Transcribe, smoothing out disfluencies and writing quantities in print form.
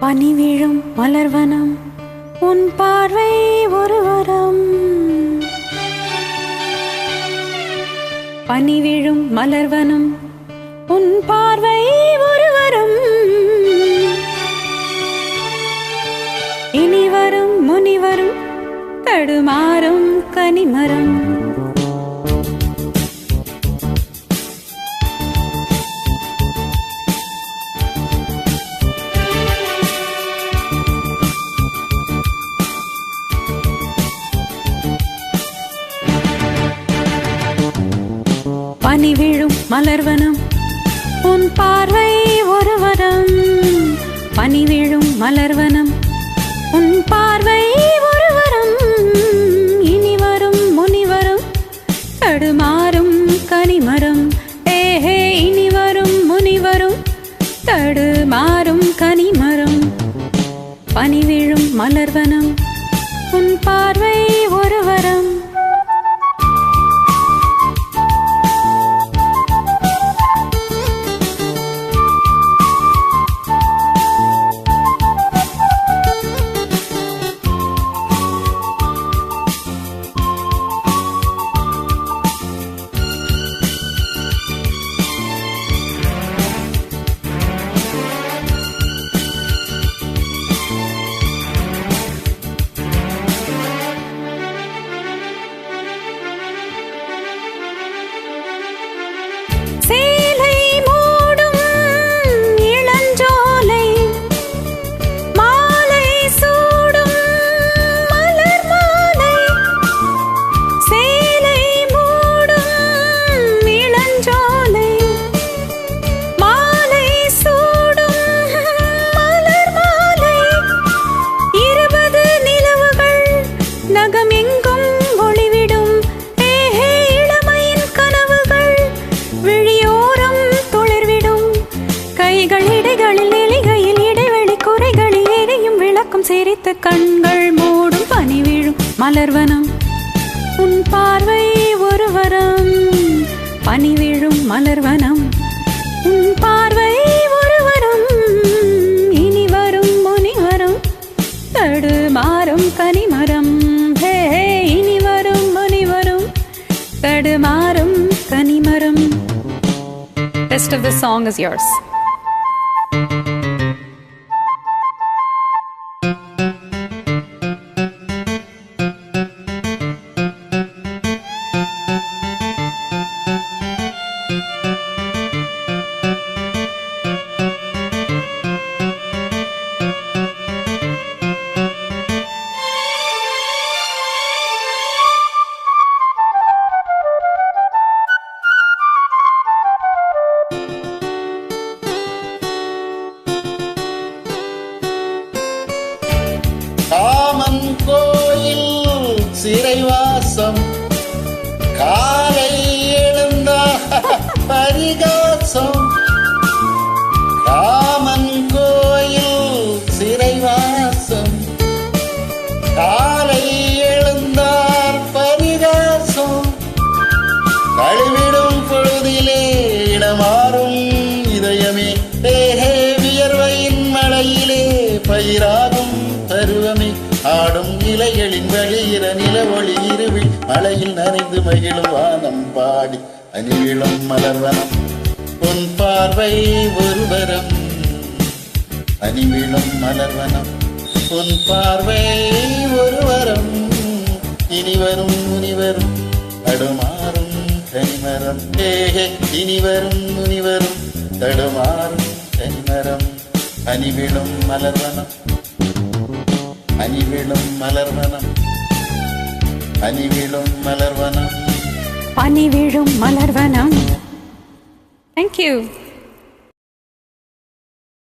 பனி விழும் மலர்வனம் உன் பார்வை ஒரு வரம். பனி விழும் மலர்வனம் உன் பார்வை ஒரு வரம். இனிவரும் முனிவரும் தடுமாறும் கனிமரம். பனி விழும் மலர்வனம் உன் பார்வை ஒரு வரம். பனி விழும் மலர்வனம் உன் பார்வை ஒரு வரம். இனிவரும் முனிவரும் தடுமாறும் கனிமரம். ஏஹே இனிவரும் முனிவரும் தடுமாறும் கனிமரம். பனி விழும் மலர்வனம் உன் பார்வை ஒரு வரம். சிரித்த கண்கள் மூடும் பனி விழும் மலர்வனம் உன் பார்வை ஒரு வரம். பனி விழும் மலர்வனம் உன் பார்வை ஒரு வரம். இனிவரும் முனிவரும் தடுமாறும் கனிமரம். ஹே இனிவரும் முனிவரும் தடுமாறும் கனிமரம். Rest of the song is yours. Common கோயில் சிறைவாசம் காலை எழுந்த பரிகாசம். காமன் கோயில் சிறைவாசம் காலை எழுந்தார் பரிகாசம். கழிவிடும் பொழுதிலே இடமாறும் இதயமே. ஏஹே வியர்வையின் மழையிலே பயிராகும் பருவமே. ஆடும் இலைகளின் வழியிற நில ஒளி இருவில் மழையில் நனைந்து மகிழும் வானம் பாடி அணிவிழும் மலர்வனம் உன் பார்வை ஒரு வரம். அணிவிழும் மலர்வனம் உன் பார்வை ஒரு வரம். இனிவரும் முனிவரும் தடுமாறும் கனிமரம். ஏஹே இனிவரும் முனிவரும் தடுமாறும் கனிமரம். அணிவிழும் மலர்வனம் அணிவிழும் மலர்வனம். அணிவிழும் மலர்வனம். பனி விழும் மலர்வனம். Thank you.